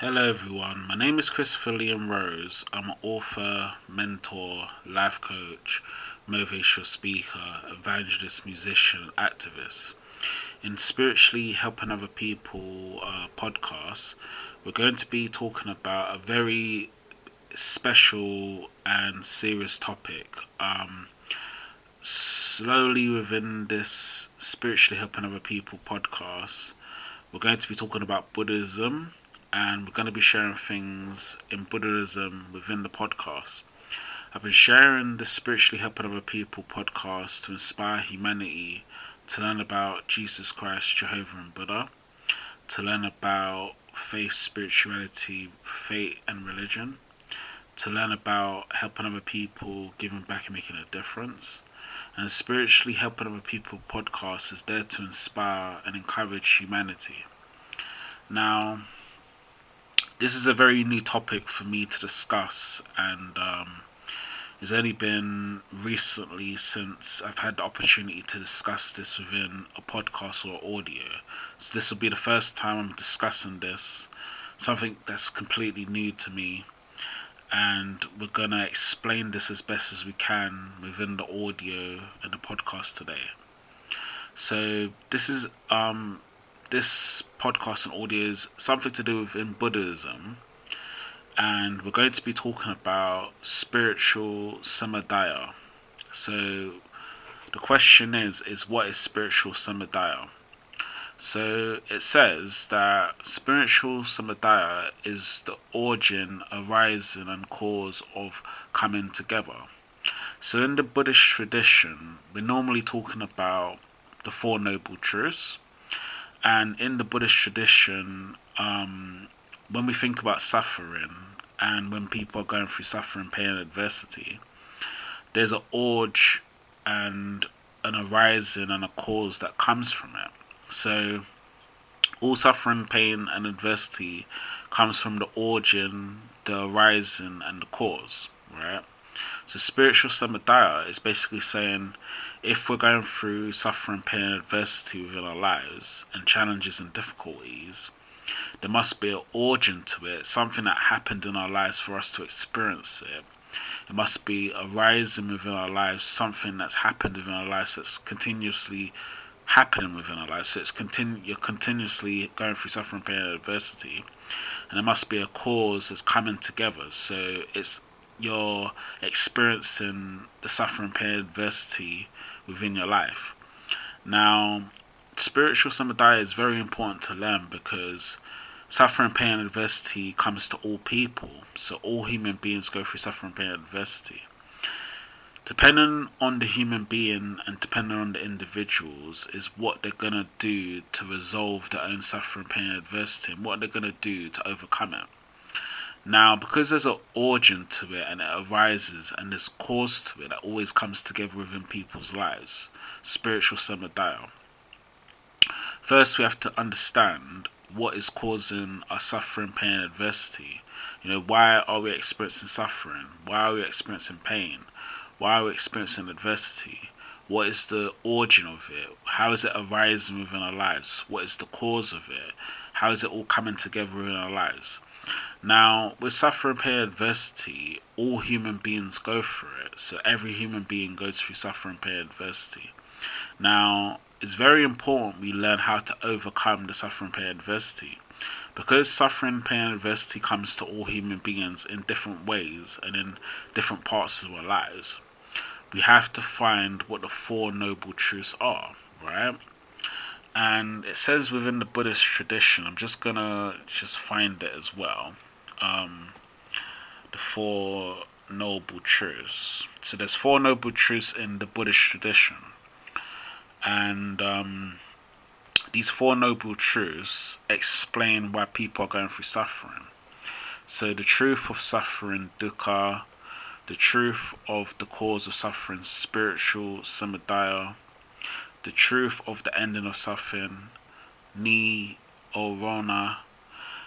Hello everyone, my name is Christopher Liam Rose. I'm an author, mentor, life coach, motivational speaker, evangelist, musician, activist. In Spiritually Helping Other People podcast, we're going to be talking about a very special and serious topic. Slowly within this Spiritually Helping Other People podcast, we're going to be talking about Buddhism, and we're going to be sharing things in Buddhism within the podcast. I've been sharing the Spiritually Helping Other People podcast to inspire humanity to learn about Jesus Christ, Jehovah, and Buddha, to learn about faith, spirituality, faith, and religion, to learn about helping other people, giving back, and making a difference. And the Spiritually Helping Other People podcast is there to inspire and encourage humanity. Now, this is a very new topic for me to discuss, and it's only been recently since I've had the opportunity to discuss this within a podcast or audio. So this will be the first time I'm discussing this, something that's completely new to me, and we're gonna explain this as best as we can within the audio and the podcast today. So this podcast and audio is something to do with in Buddhism, and we're going to be talking about spiritual samudaya. So the question is what is spiritual samudaya? So it says that spiritual samudaya is the origin, arising, and cause of coming together. So in the Buddhist tradition, we're normally talking about the Four Noble Truths. And in the Buddhist tradition, when we think about suffering and when people are going through suffering, pain, and adversity, there's an urge and an arising and a cause that comes from it. So all suffering, pain, and adversity comes from the origin, the arising, and the cause, right? So spiritual samudaya is basically saying if we're going through suffering, pain, and adversity within our lives, and challenges and difficulties, there must be an origin to it, something that happened in our lives for us to experience it. It must be arising within our lives, something that's happened within our lives that's continuously happening within our lives. So you're continuously going through suffering, pain, and adversity, and there must be a cause that's coming together. So you're experiencing the suffering, pain, and adversity within your life. Now, spiritual samudaya is very important to learn because suffering, pain, and adversity comes to all people. So all human beings go through suffering, pain, and adversity. Depending on the human being and depending on the individuals is what they're going to do to resolve their own suffering, pain, and adversity, and what they're going to do to overcome it. Now, because there's an origin to it and it arises and there's cause to it that always comes together within people's lives, spiritual samudaya. First, we have to understand what is causing our suffering, pain, and adversity. Why are we experiencing suffering? Why are we experiencing pain? Why are we experiencing adversity? What is the origin of it? How is it arising within our lives? What is the cause of it? How is it all coming together in our lives? Now, with suffering, pain, and adversity, all human beings go through it. So every human being goes through suffering, pain, and adversity. Now, it's very important we learn how to overcome the suffering, pain, and adversity. Because suffering, pain, and adversity comes to all human beings in different ways and in different parts of our lives, we have to find what the Four Noble Truths are, right? And it says within the Buddhist tradition, I'm just gonna find it as well. The Four Noble Truths. So there's Four Noble Truths in the Buddhist tradition, and these Four Noble Truths explain why people are going through suffering. So the truth of suffering, dukkha, the truth of the cause of suffering, spiritual samudaya, the truth of the ending of suffering, nirvana,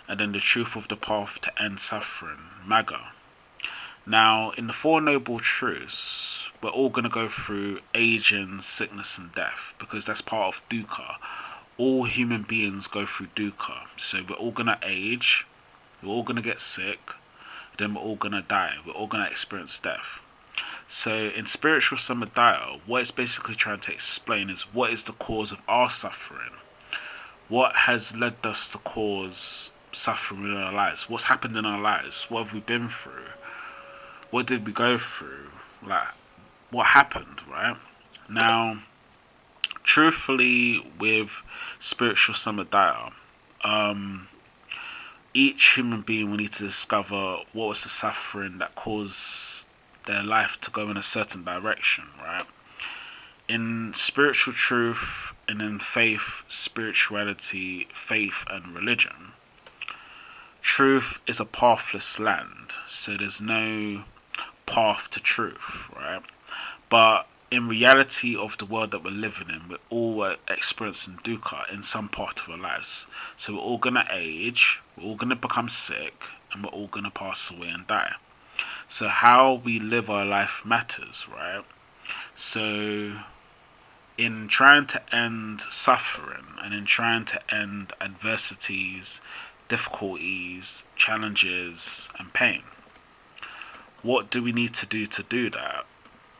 and then the truth of the path to end suffering, magga. Now, in the Four Noble Truths, we're all going to go through aging, sickness, and death because that's part of dukkha. All human beings go through dukkha. So we're all going to age, We're all going to get sick. Then we're all going to die. We're all going to experience death. So in spiritual Samudaya, what it's basically trying to explain is what is the cause of our suffering. What has led us to cause suffering in our lives? What's happened in our lives? What have we been through? What did we go through? Like, what happened, right? Now, truthfully, with spiritual Samudaya, each human being will need to discover what was the suffering that caused their life to go in a certain direction, right? In spiritual truth and in faith, spirituality, faith, and religion, truth is a pathless land, so there's no path to truth, right? But in reality of the world that we're living in, we're all experiencing dukkha in some part of our lives. So we're all going to age, we're all going to become sick, and we're all going to pass away and die. So how we live our life matters, right? So in trying to end suffering and in trying to end adversities, difficulties, challenges, and pain, what do we need to do that?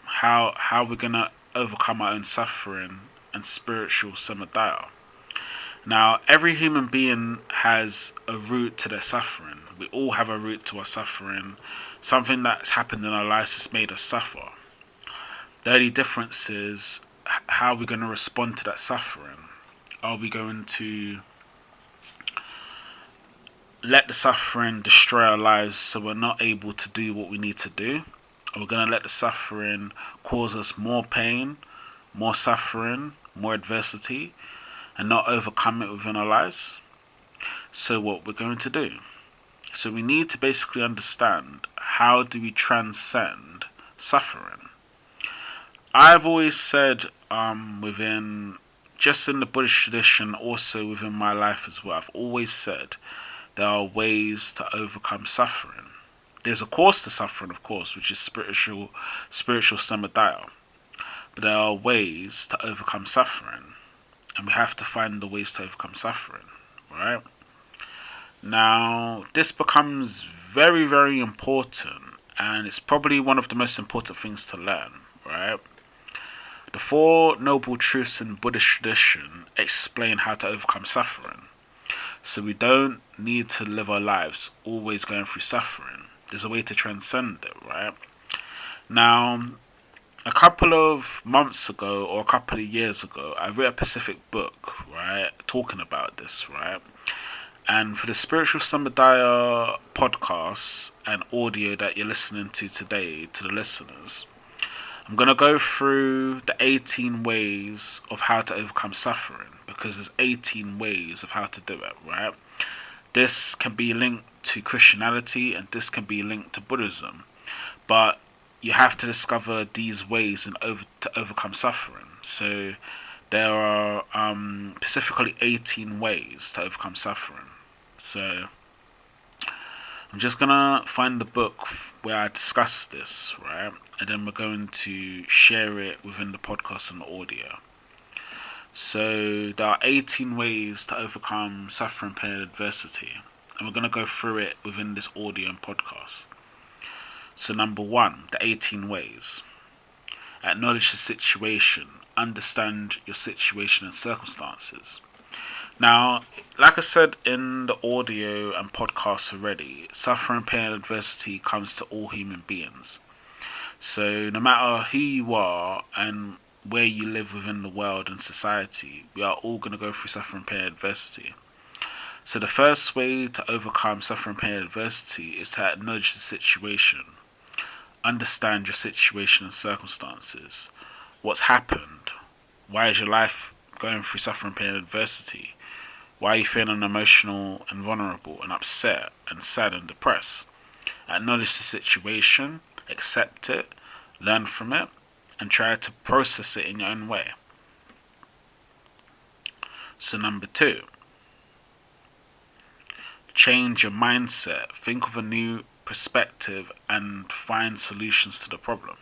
How are we going to overcome our own suffering and spiritual Samudaya? Now, every human being has a root to their suffering. We all have a root to our suffering. Something that's happened in our lives has made us suffer. The only difference is how we're going to respond to that suffering. Are we going to let the suffering destroy our lives so we're not able to do what we need to do? Are we going to let the suffering cause us more pain, more suffering, more adversity, and not overcome it within our lives? So what we're going to do. So we need to basically understand, how do we transcend suffering? I've always said within, just in the Buddhist tradition, also within my life as well, I've always said there are ways to overcome suffering. There's a cause to suffering, of course, which is spiritual Samudaya. But there are ways to overcome suffering. And we have to find the ways to overcome suffering, right? Now, this becomes very, very important. And it's probably one of the most important things to learn, right? The Four Noble Truths in Buddhist tradition explain how to overcome suffering. So we don't need to live our lives always going through suffering. There's a way to transcend it, right? Now, a couple of months ago or a couple of years ago, I read a specific book, right, talking about this, right? And for the Spiritual Samudaya podcast and audio that you're listening to today, to the listeners, I'm going to go through the 18 ways of how to overcome suffering, because there's 18 ways of how to do it, right? This can be linked to Christianity and this can be linked to Buddhism, but you have to discover these ways to overcome suffering. So there are specifically 18 ways to overcome suffering. So I'm just going to find the book where I discuss this, right? And then we're going to share it within the podcast and the audio. So there are 18 ways to overcome suffering, pain, and adversity. And we're going to go through it within this audio and podcast. So number 1, the 18 ways. Acknowledge the situation. Understand your situation and circumstances. Now, like I said in the audio and podcast already, suffering, pain, and adversity comes to all human beings. So no matter who you are and where you live within the world and society, we are all going to go through suffering, pain, and adversity. So the first way to overcome suffering, pain, and adversity is to acknowledge the situation. Understand your situation and circumstances. What's happened? Why is your life going through suffering, pain, and adversity? Why are you feeling emotional and vulnerable and upset and sad and depressed? Acknowledge the situation, accept it, learn from it, and try to process it in your own way. So number 2, change your mindset. Think of a new perspective and find solutions to the problem.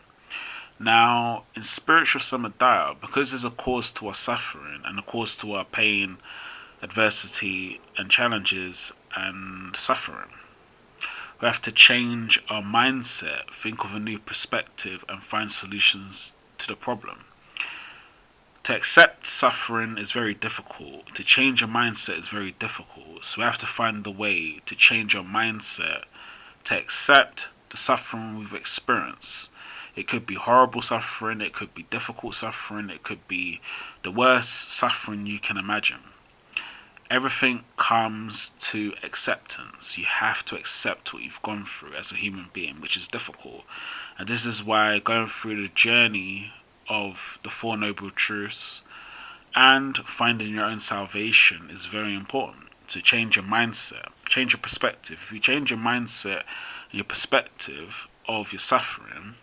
Now, in spiritual Samudaya, because there's a cause to our suffering and a cause to our pain, adversity, and challenges and suffering, We have to change our mindset, think of a new perspective, and find solutions to the problem. To accept suffering is very difficult. To change your mindset is very difficult. So we have to find a way to change our mindset to accept the suffering we've experienced. It could be horrible suffering, it could be difficult suffering, it could be the worst suffering you can imagine. Everything comes to acceptance. You have to accept what you've gone through as a human being, which is difficult. And this is why going through the journey of the Four Noble Truths and finding your own salvation is very important. To change your mindset, change your perspective. If you change your mindset and your perspective of your suffering,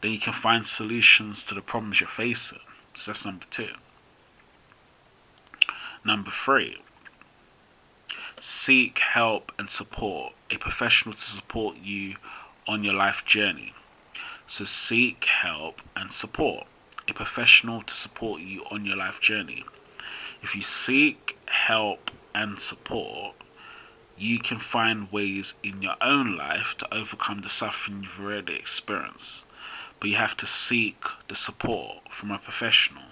then you can find solutions to the problems you're facing. So that's number 2. Number 3, seek help and support. A professional to support you on your life journey. So seek help and support. A professional to support you on your life journey. If you seek help and support, you can find ways in your own life to overcome the suffering you've already experienced. But you have to seek the support from a professional.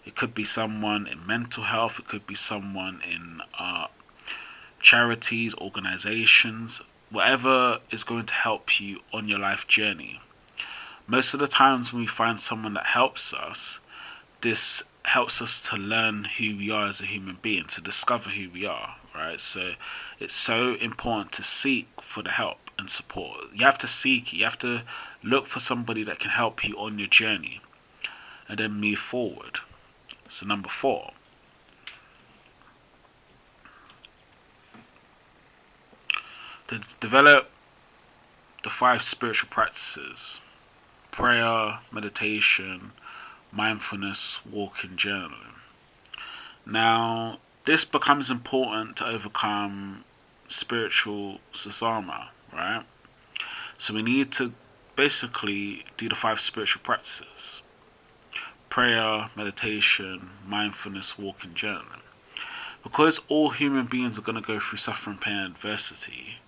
It could be someone in mental health, it could be someone in charities, organizations, whatever is going to help you on your life journey. Most of the times when we find someone that helps us, this helps us to learn who we are as a human being, to discover who we are, right? So it's so important to seek for the help and support. You have to seek it. You have to look for somebody that can help you on your journey and then move forward. So number 4, to develop the 5 spiritual practices: prayer, meditation, mindfulness, walking, journaling. Now, this becomes important to overcome spiritual susama, right? So we need to basically do the 5 spiritual practices: prayer, meditation, mindfulness, walking, journaling. Because all human beings are going to go through suffering, pain, and adversity,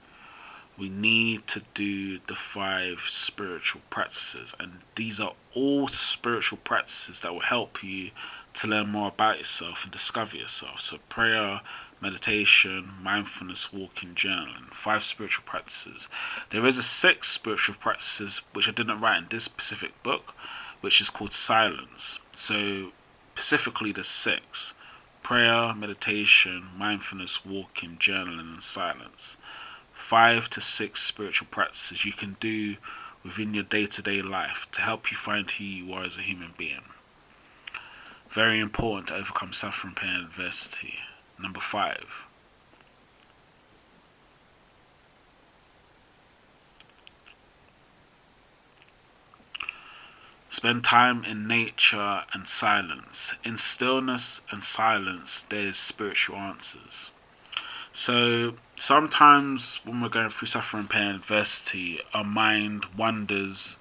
we need to do the 5 spiritual practices, and these are all spiritual practices that will help you to learn more about yourself and discover yourself. So prayer, meditation, mindfulness, walking, journaling, 5 spiritual practices. There is a 6 spiritual practices which I didn't write in this specific book, which is called silence. So specifically the 6: prayer, meditation, mindfulness, walking, journaling, and silence. 5 to 6 spiritual practices you can do within your day-to-day life to help you find who you are as a human being. Very important to overcome suffering, pain, and adversity. Number 5. Spend time in nature and silence. In stillness and silence, there's spiritual answers. So sometimes when we're going through suffering, pain, and adversity, our mind wanders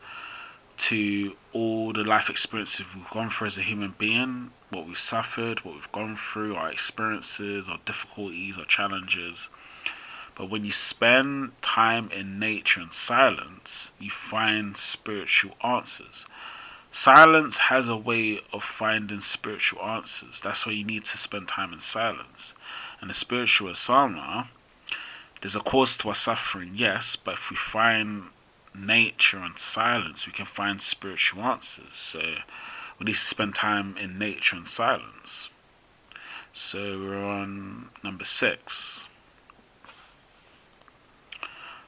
to all the life experiences we've gone through as a human being, what we've suffered, what we've gone through, our experiences, our difficulties, our challenges. But when you spend time in nature and silence, you find spiritual answers. Silence has a way of finding spiritual answers. That's why you need to spend time in silence. And the spiritual asana, there's a cause to our suffering, yes, but if we find nature and silence, we can find spiritual answers. So we need to spend time in nature and silence. So we're on number 6.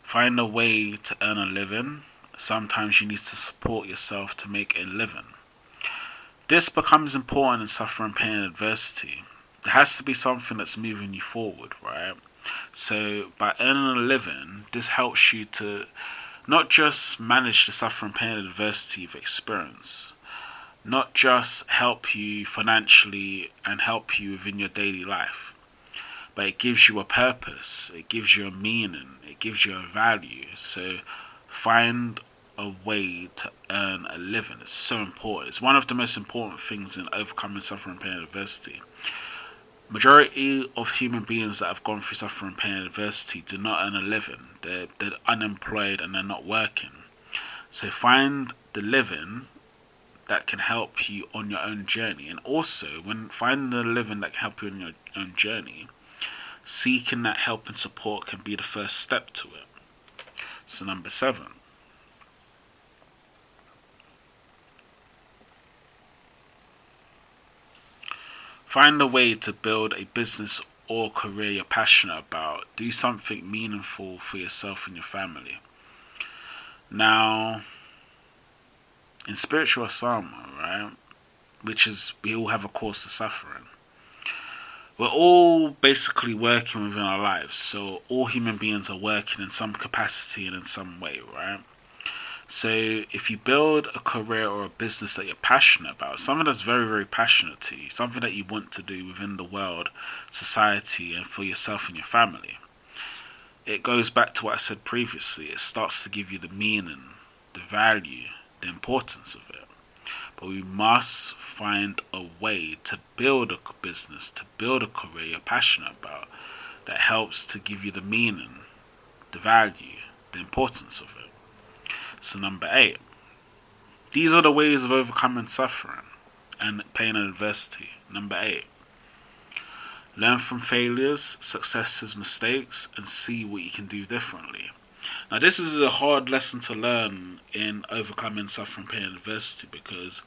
Find a way to earn a living. Sometimes you need to support yourself to make a living. This becomes important in suffering, pain, and adversity. There has to be something that's moving you forward, right? So by earning a living, this helps you to not just manage the suffering, pain, and adversity you've experienced, not just help you financially and help you within your daily life, but it gives you a purpose, it gives you a meaning, it gives you a value. So find a way to earn a living. It's so important. It's one of the most important things in overcoming suffering, pain, and adversity. Majority of human beings that have gone through suffering, pain, and adversity do not earn a living. They're unemployed and they're not working. So find the living that can help you on your own journey. And also, when finding the living that can help you on your own journey, seeking that help and support can be the first step to it. So number 7. Find a way to build a business or career you're passionate about. Do something meaningful for yourself and your family. Now, in spiritual asama, right, which is we all have a course to suffering. We're all basically working within our lives. So all human beings are working in some capacity and in some way, right? So if you build a career or a business that you're passionate about, something that's very, very passionate to you, something that you want to do within the world, society, and for yourself and your family, it goes back to what I said previously. It starts to give you the meaning, the value, the importance of it. But we must find a way to build a business, to build a career you're passionate about that helps to give you the meaning, the value, the importance of it. So number 8. These are the ways of overcoming suffering and pain and adversity. Number 8. Learn from failures, successes, mistakes, and see what you can do differently. Now this is a hard lesson to learn in overcoming suffering, pain, and adversity, because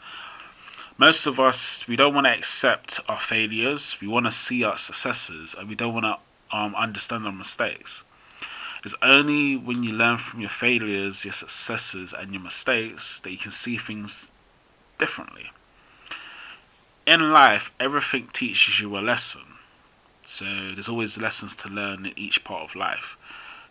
most of us, we don't want to accept our failures, we want to see our successes, and we don't want to understand our mistakes. It's only when you learn from your failures, your successes, and your mistakes that you can see things differently. In life, everything teaches you a lesson. So there's always lessons to learn in each part of life.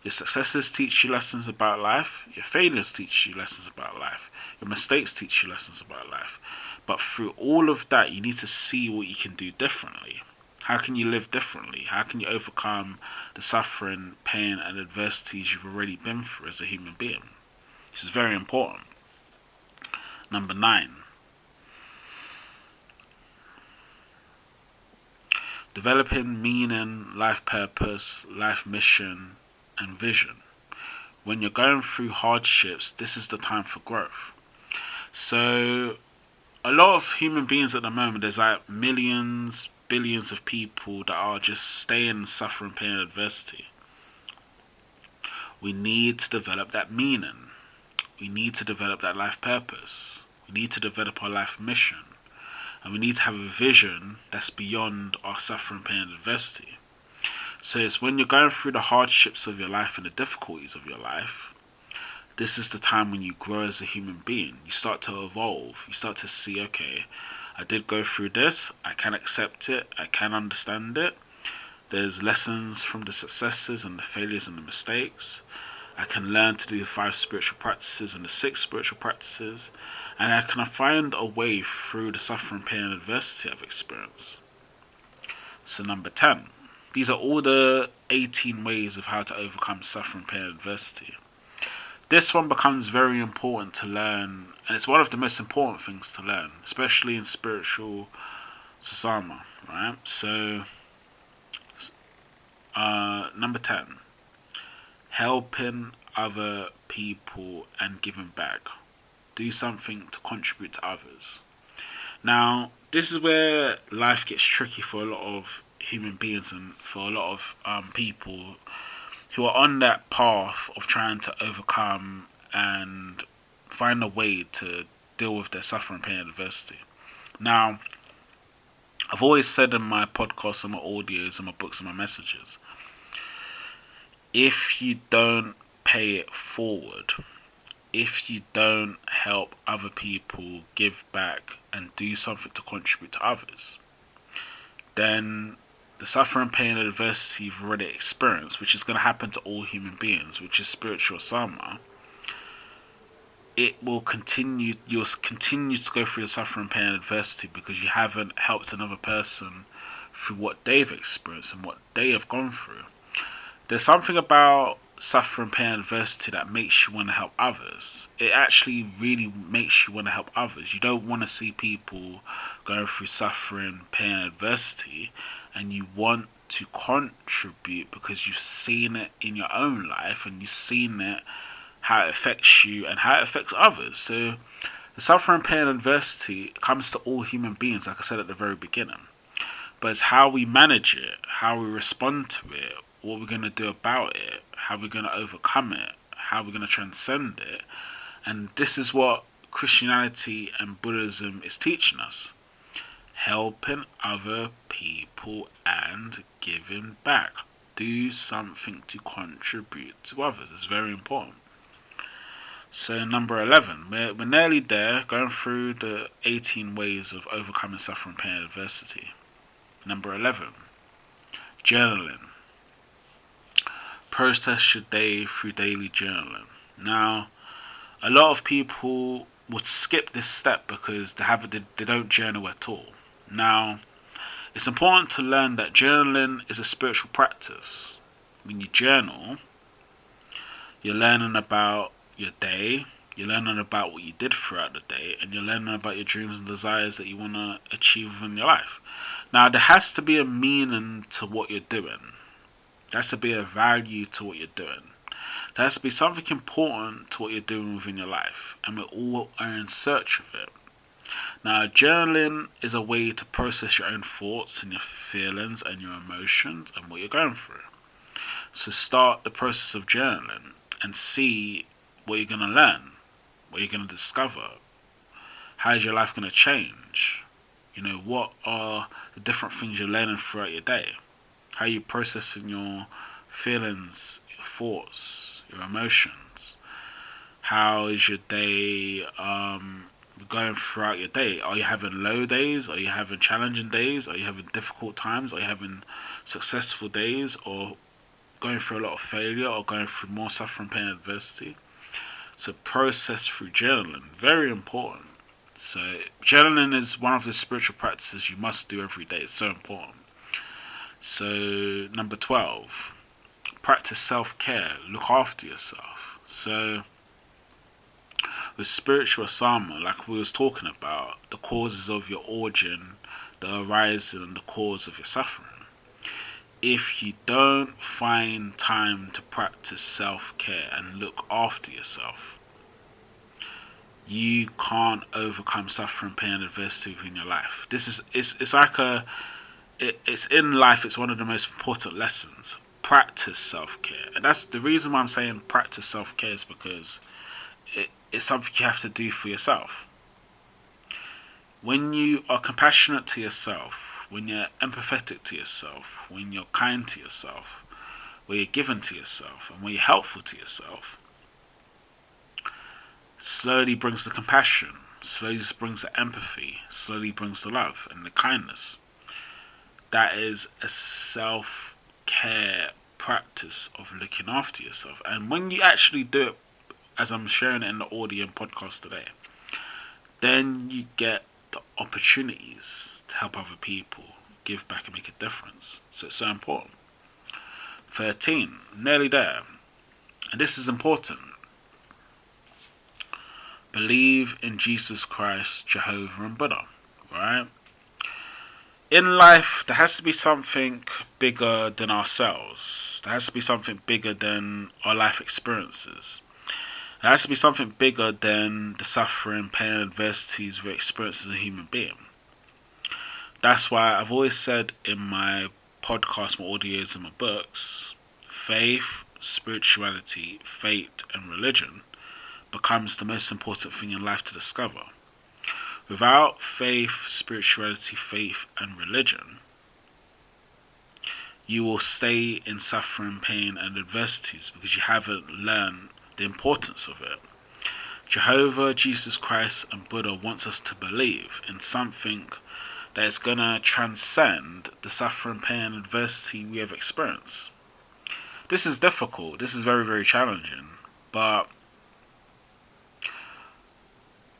Your successes teach you lessons about life. Your failures teach you lessons about life. Your mistakes teach you lessons about life. But through all of that, you need to see what you can do differently. How can you live differently? How can you overcome the suffering, pain, and adversities you've already been through as a human being? This is very important. Number 9. Developing meaning, life purpose, life mission, and vision. When you're going through hardships, this is the time for growth. So a lot of human beings at the moment, there's like millions, billions of people that are just staying in suffering, pain, and adversity. We need to develop that meaning. We need to develop that life purpose. We need to develop our life mission. And we need to have a vision that's beyond our suffering, pain, and adversity. So it's when you're going through the hardships of your life and the difficulties of your life, this is the time when you grow as a human being. You start to evolve. You start to see, okay, I did go through this. I can accept it. I can understand it. There's lessons from the successes and the failures and the mistakes. I can learn to do the 5 spiritual practices and the 6 spiritual practices. And I can find a way through the suffering, pain, and adversity I've experienced. So number 10. These are all the 18 ways of how to overcome suffering, pain, and adversity. This one becomes very important to learn, and it's one of the most important things to learn, especially in spiritual sasama, right? So, number 10. Helping other people and giving back. Do something to contribute to others. Now, this is where life gets tricky for a lot of human beings and for a lot of people who are on that path of trying to overcome and find a way to deal with their suffering, pain, and adversity. Now, I've always said in my podcasts and my audios and my books and my messages, if you don't pay it forward, if you don't help other people give back and do something to contribute to others, then the suffering, pain, and adversity you've already experienced, which is going to happen to all human beings, which is spiritual sama, it will continue. You'll continue to go through the suffering, pain, and adversity because you haven't helped another person through what they've experienced and what they have gone through. There's something about suffering, pain, and adversity that makes you want to help others. It actually really makes you want to help others. You don't want to see people going through suffering, pain, and adversity and you want to contribute because you've seen it in your own life and you've seen it, how it affects you and how it affects others. So the suffering, pain, and adversity comes to all human beings, like I said at the very beginning. But it's how we manage it, how we respond to it, what we're going to do about it, how we're going to overcome it, how we're going to transcend it. And this is what Christianity and Buddhism is teaching us. Helping other people and giving back. Do something to contribute to others. It's very important. So number 11, we're nearly there, going through the 18 ways of overcoming suffering, pain, and adversity. Number 11, journaling. Process your day through daily journaling. Now, a lot of people would skip this step because they don't journal at all. Now, it's important to learn that journaling is a spiritual practice. When you journal, you're learning about your day, you're learning about what you did throughout the day, and you're learning about your dreams and desires that you want to achieve in your life. Now, there has to be a meaning to what you're doing. There has to be a value to what you're doing. There has to be something important to what you're doing within your life, and we all are in search of it. Now, journaling is a way to process your own thoughts and your feelings and your emotions and what you're going through. So start the process of journaling and see what you're going to learn, what you're going to discover. How is your life going to change? What are the different things you're learning throughout your day? How are you processing your feelings, your thoughts, your emotions? How is your day going throughout your day? Are you having low days? Are you having challenging days? Are you having difficult times? Are you having successful days? Or going through a lot of failure? Or going through more suffering, pain, and adversity? So process through journaling. Very important. So journaling is one of the spiritual practices you must do every day. It's so important. So number 12, practice self-care. Look after yourself. So with spiritual asama, like we was talking about, the causes of your origin, the arising and the cause of your suffering. If you don't find time to practice self-care and look after yourself, you can't overcome suffering, pain, and adversity within your life. It's in life. It's one of the most important lessons. Practice self-care, and that's the reason why I'm saying practice self-care is because it's something you have to do for yourself. When you are compassionate to yourself, when you're empathetic to yourself, when you're kind to yourself, when you're giving to yourself, and when you're helpful to yourself, slowly brings the compassion, slowly brings the empathy, slowly brings the love and the kindness. That is a self-care practice of looking after yourself. And when you actually do it, as I'm sharing it in the audio and podcast today, then you get the opportunities to help other people, give back and make a difference. So it's so important. 13, nearly there. And this is important. Believe in Jesus Christ, Jehovah, and Buddha, right? In life, there has to be something bigger than ourselves. There has to be something bigger than our life experiences. There has to be something bigger than the suffering, pain, and adversities we experience as a human being. That's why I've always said in my podcast, my audios, and my books, faith, spirituality, faith, and religion becomes the most important thing in life to discover. Without faith, spirituality, faith, and religion, you will stay in suffering, pain, and adversities because you haven't learned the importance of it. Jehovah, Jesus Christ, and Buddha wants us to believe in something that is going to transcend the suffering, pain, and adversity we have experienced. This is difficult. This is very, very challenging. But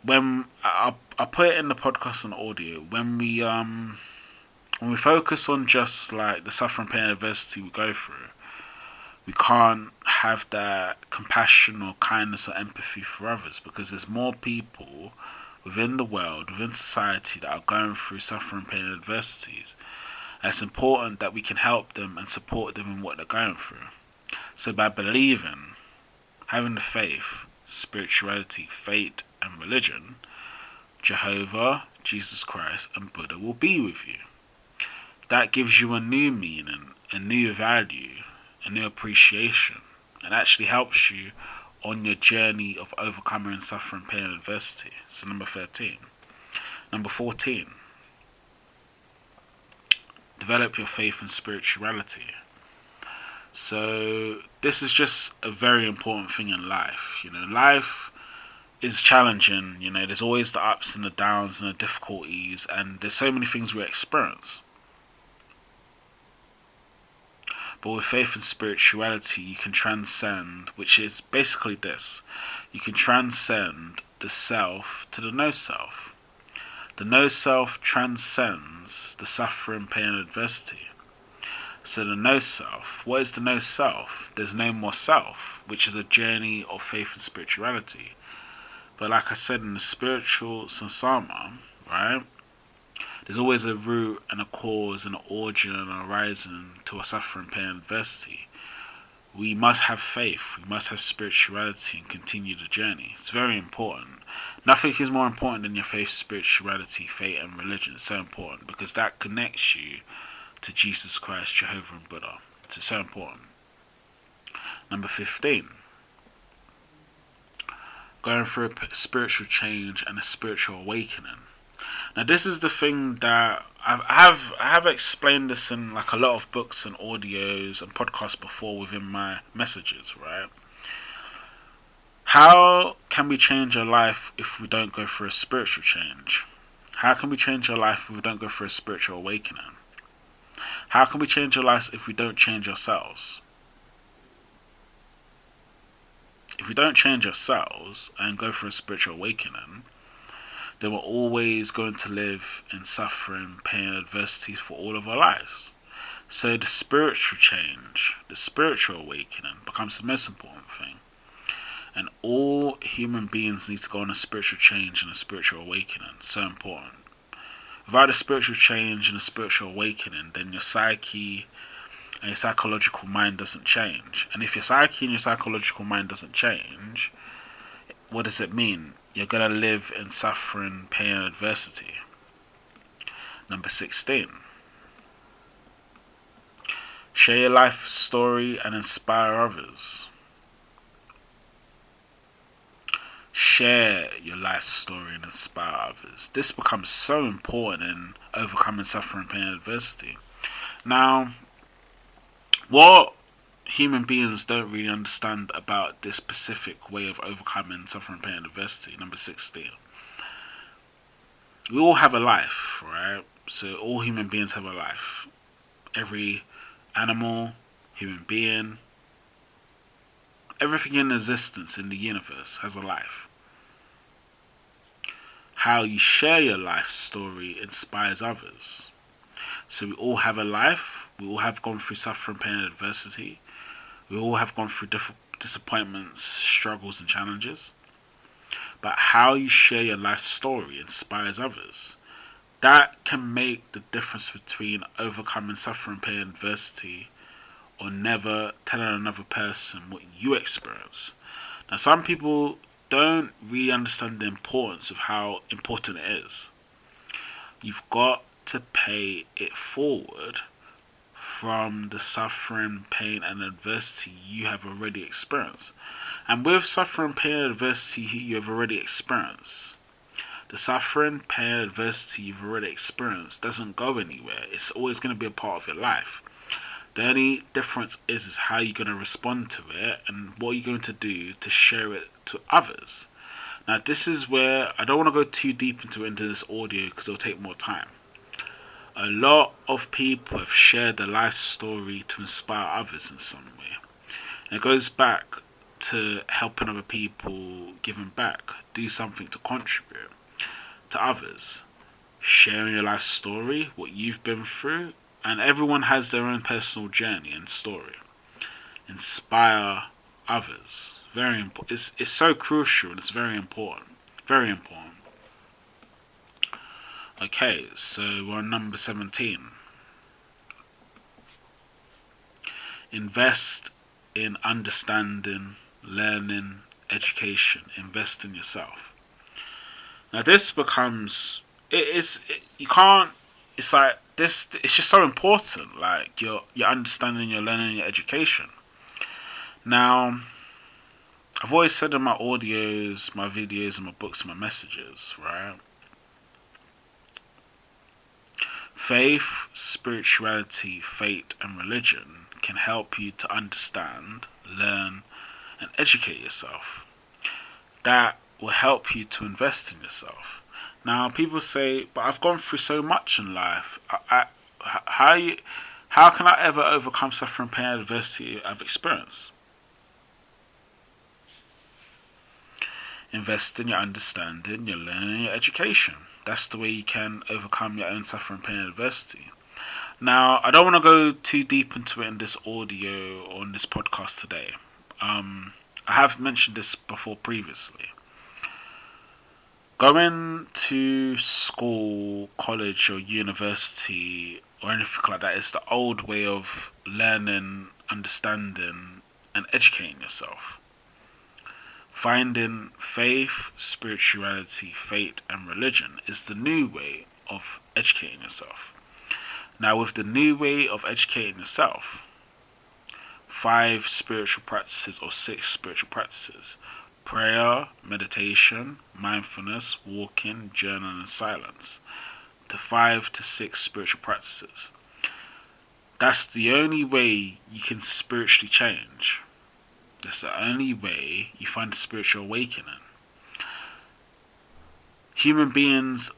when I put it in the podcast and audio, when we focus on just like the suffering, pain, and adversity we go through, we can't have that compassion or kindness or empathy for others because there's more people within the world, within society that are going through suffering, pain, and adversities. And it's important that we can help them and support them in what they're going through. So by believing, having the faith, spirituality, fate, and religion, Jehovah, Jesus Christ, and Buddha will be with you. That gives you a new meaning, a new value, a new appreciation, and actually helps you on your journey of overcoming suffering, pain, and adversity. So number 13. Number 14. Develop your faith in spirituality. So this is just a very important thing in life. Life is challenging. There's always the ups and the downs and the difficulties, and there's so many things we experience. But with faith and spirituality, you can transcend, which is basically this. You can transcend the self to the no-self. The no-self transcends the suffering, pain, and adversity. So the no-self, what is the no-self? There's no more self, which is a journey of faith and spirituality. But like I said, in the spiritual samsara, right? There's always a root and a cause and an origin and a horizon to a suffering, pain, and adversity. We must have faith, we must have spirituality and continue the journey. It's very important. Nothing is more important than your faith, spirituality, fate, and religion. It's so important because that connects you to Jesus Christ, Jehovah, and Buddha. It's so important. Number 15. Going through a spiritual change and a spiritual awakening. Now this is the thing that I have explained this in like a lot of books and audios and podcasts before within my messages, right? How can we change our life if we don't go through a spiritual change? How can we change our life if we don't go through a spiritual awakening? How can we change our lives if we don't change ourselves? If we don't change ourselves and go through a spiritual awakening, then we're always going to live in suffering, pain, and adversity for all of our lives. So the spiritual change, the spiritual awakening becomes the most important thing. And all human beings need to go on a spiritual change and a spiritual awakening. So important. Without a spiritual change and a spiritual awakening, then your psyche and your psychological mind doesn't change. And if your psyche and your psychological mind doesn't change, what does it mean? You're going to live in suffering, pain, and adversity. Number 16. Share your life story and inspire others. Share your life story and inspire others. This becomes so important in overcoming suffering, pain, and adversity. Now, what human beings don't really understand about this specific way of overcoming suffering, pain, and adversity, number 16. We all have a life, right? So all human beings have a life. Every animal, human being, everything in existence in the universe has a life. How you share your life story inspires others. So we all have a life. We all have gone through suffering, pain, and adversity. We all have gone through disappointments, struggles, and challenges. But how you share your life story inspires others. That can make the difference between overcoming suffering, pain, and adversity, or never telling another person what you experience. Now, some people don't really understand the importance of how important it is. You've got to pay it forward from the suffering, pain, and adversity you have already experienced. And with suffering, pain, and adversity you have already experienced, the suffering, pain, and adversity you've already experienced doesn't go anywhere. It's always going to be a part of your life. The only difference is how you're going to respond to it and what you're going to do to share it to others. Now, this is where I don't want to go too deep into this audio because it'll take more time. A lot of people have shared their life story to inspire others in some way. And it goes back to helping other people, giving back, do something to contribute to others. Sharing your life story, what you've been through, and everyone has their own personal journey and story. Inspire others. Very important. It's so crucial and it's very important. Very important. Okay, so we're on number 17. Invest in understanding, learning, education. Invest in yourself. Now this becomes you can't. It's like this. It's just so important. Like your understanding, your learning, your education. Now, I've always said in my audios, my videos, and my books, and my messages, right? Faith, spirituality, fate, and religion can help you to understand, learn, and educate yourself. That will help you to invest in yourself. Now, people say, "But I've gone through so much in life. How can I ever overcome suffering, pain, and adversity I've experienced?" Invest in your understanding, your learning, your education. That's the way you can overcome your own suffering, pain, and adversity. Now, I don't want to go too deep into it in this audio or in this podcast today. I have mentioned this before previously. Going to school, college, or university, or anything like that is the old way of learning, understanding, and educating yourself. Finding faith, spirituality, fate, and religion is the new way of educating yourself. Now, with the new way of educating yourself, 5 spiritual practices or 6 spiritual practices: prayer, meditation, mindfulness, walking, journaling, and silence, to 5 to 6 spiritual practices. That's the only way you can spiritually change. That's the only way you find a spiritual awakening. Human beings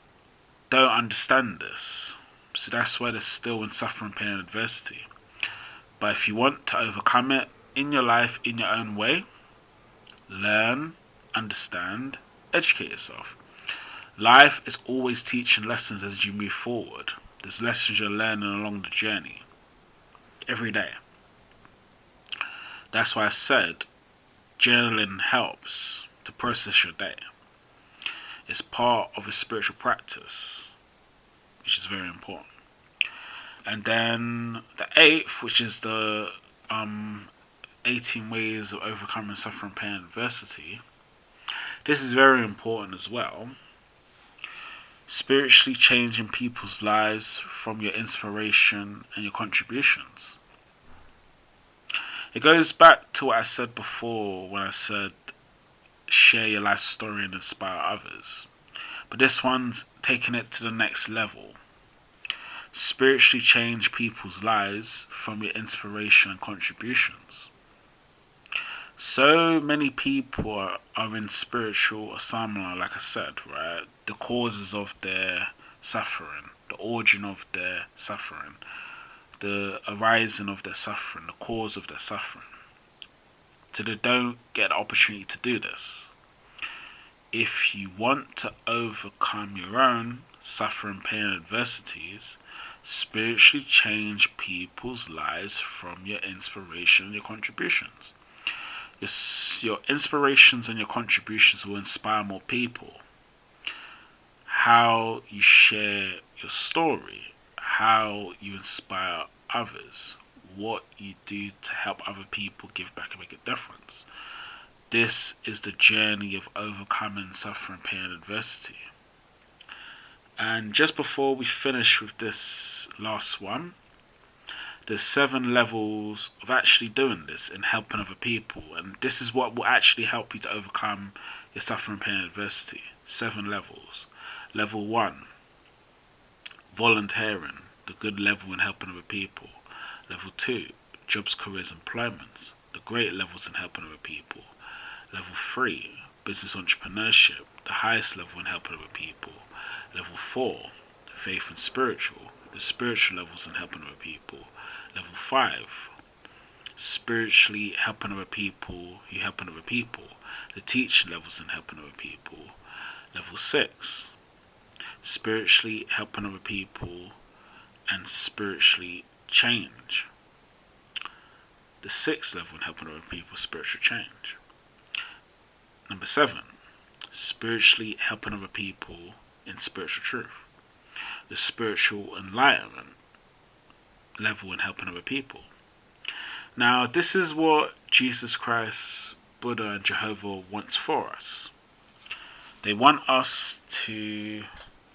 don't understand this, so that's why they're still in suffering, pain, and adversity. But if you want to overcome it in your life, in your own way, learn, understand, educate yourself. Life is always teaching lessons as you move forward. There's lessons you're learning along the journey every day. That's why I said journaling helps to process your day. It's part of a spiritual practice, which is very important. And then the 8th, which is the 18 ways of overcoming suffering, pain, and adversity. This is very important as well. Spiritually changing people's lives from your inspiration and your contributions. It goes back to what I said before when I said share your life story and inspire others. But this one's taking it to the next level. Spiritually change people's lives from your inspiration and contributions. So many people are in spiritual asamana, like I said, right? The causes of their suffering, the origin of their suffering, the arising of their suffering, the cause of their suffering. So they don't get the opportunity to do this. If you want to overcome your own suffering, pain, and adversities, spiritually change people's lives from your inspiration and your contributions. Your inspirations and your contributions will inspire more people. How you share your story, how you inspire others, what you do to help other people give back and make a difference. This is the journey of overcoming suffering, pain, and adversity. And just before we finish with this last one, there's 7 levels of actually doing this and helping other people. And this is what will actually help you to overcome your suffering, pain, and adversity. 7 levels. Level 1, volunteering, the good level in helping other people. Level 2, jobs, careers, employments, the great levels in helping other people. Level 3, business entrepreneurship, the highest level in helping other people. Level 4, faith and spiritual, the spiritual levels in helping other people. Level 5, spiritually helping other people, you helping other people, the teaching levels in helping other people. Level 6, spiritually helping other people and spiritually change. The 6th level in helping other people, spiritual change. Number 7, spiritually helping other people in spiritual truth. The spiritual enlightenment level in helping other people. Now, this is what Jesus Christ, Buddha, and Jehovah wants for us. They want us to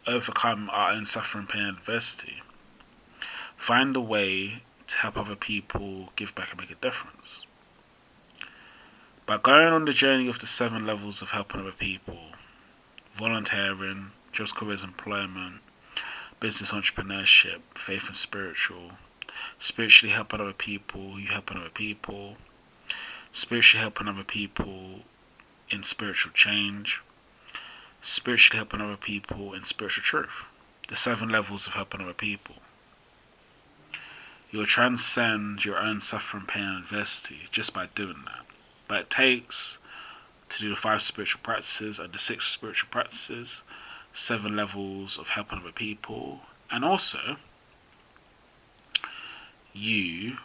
overcome our own suffering, pain, and adversity. Find a way to help other people, give back, and make a difference. By going on the journey of the 7 levels of helping other people, volunteering, jobs, careers, employment, business, entrepreneurship, faith and spiritually helping other people, you helping other people, spiritually helping other people in spiritual change, spiritually helping other people in spiritual truth. The 7 levels of helping other people. You'll transcend your own suffering, pain, and adversity just by doing that. But it takes to do the 5 spiritual practices and the 6 spiritual practices, 7 levels of helping other people, and also you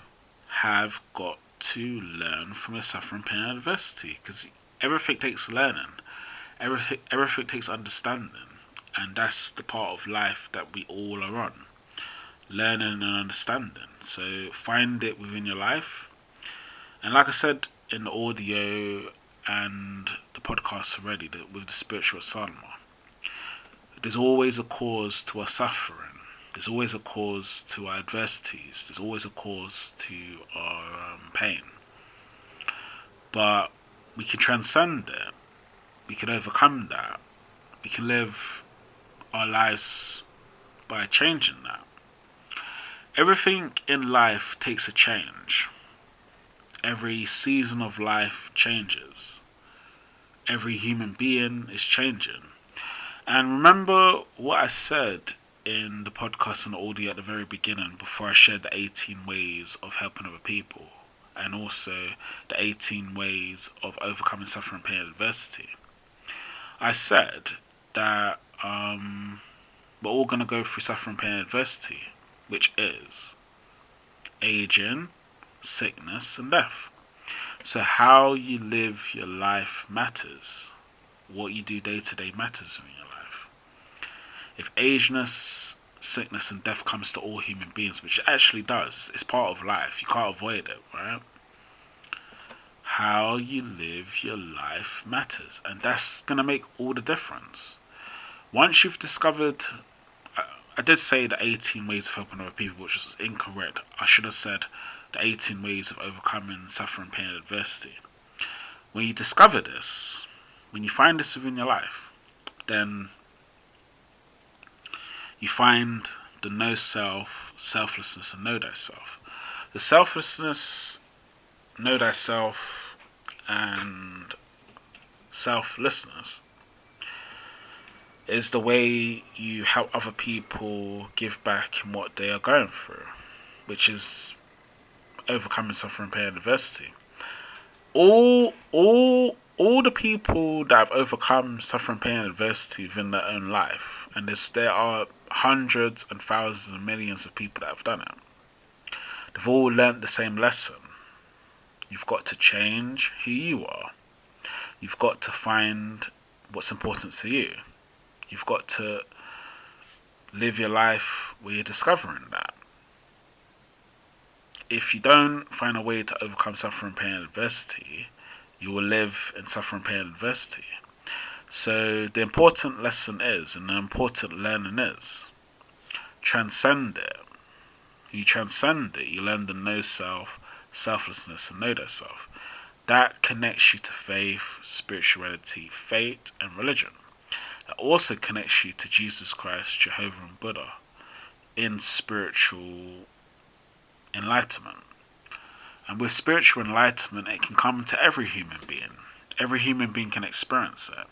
have got to learn from your suffering, pain, and adversity, because everything takes learning, everything takes understanding, and that's the part of life that we all are on, learning and understanding. So find it within your life, and like I said in the audio and the podcast already, with the spiritual sadhana, there's always a cause to our suffering. There's always a cause to our adversities. There's always a cause to our pain. But we can transcend it. We can overcome that. We can live our lives by changing that. Everything in life takes a change. Every season of life changes. Every human being is changing. And remember what I said in the podcast and the audio at the very beginning, before I shared the 18 ways of helping other people, and also the 18 ways of overcoming suffering, pain, and adversity. I said that we're all going to go through suffering, pain, and adversity, which is aging, sickness, and death. So how you live your life matters. What you do day to day matters in your life. If ageness, sickness, and death comes to all human beings, which it actually does, it's part of life, you can't avoid it, right? How you live your life matters, and that's going to make all the difference. Once you've discovered, I did say the 18 ways of helping other people, which was incorrect. I should have said the 18 ways of overcoming suffering, pain, and adversity. When you discover this, when you find this within your life, then you find the know self, selflessness, and know thyself. The selflessness, know thyself, and selflessness is the way you help other people give back in what they are going through, which is overcoming suffering, pain, and adversity. All the people that have overcome suffering, pain, and adversity within their own life, and there are hundreds and thousands and millions of people that have done it. They've all learnt the same lesson. You've got to change who you are. You've got to find what's important to you. You've got to live your life where you're discovering that. If you don't find a way to overcome suffering, pain, and adversity, you will live in suffering, pain, and adversity. So the important lesson is, and the important learning is, transcend it. You transcend it, you learn the know self, selflessness, and know thyself. That connects you to faith, spirituality, fate, and religion. It also connects you to Jesus Christ, Jehovah, and Buddha in spiritual enlightenment. And with spiritual enlightenment, it can come to every human being. Every human being can experience it.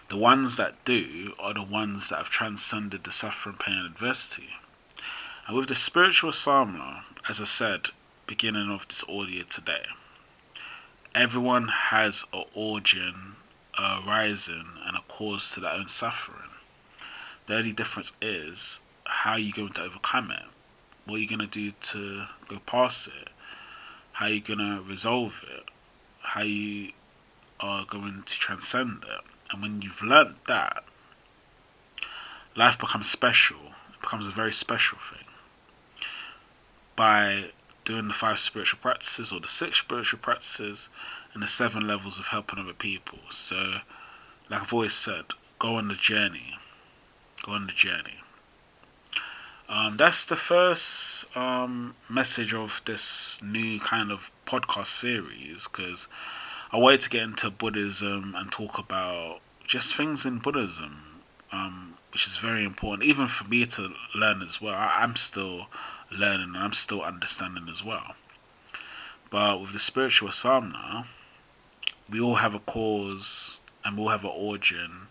The ones that do are the ones that have transcended the suffering, pain, and adversity. And with the spiritual samla, as I said, beginning of this audio today, everyone has an origin, a rising, and a cause to their own suffering. The only difference is how you're going to overcome it. What you're going to do to go past it. How you're going to resolve it. How you are going to transcend it. And when you've learnt that, life becomes special. It becomes a very special thing. By doing the 5 spiritual practices or the 6 spiritual practices and the 7 levels of helping other people. So, like I've always said, go on the journey. Go on the journey. That's the first message of this new kind of podcast series, because I wanted to get into Buddhism and talk about just things in Buddhism, which is very important, even for me to learn as well. I'm still learning and I'm still understanding as well. But with the spiritual samna, we all have a cause and we all have an origin,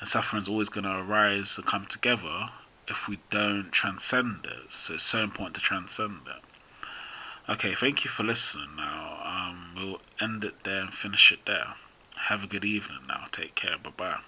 and suffering's always going to arise and come together if we don't transcend it. So it's so important to transcend it. Okay, thank you for listening now. We'll end it there and finish it there. Have a good evening now. Take care. Bye bye.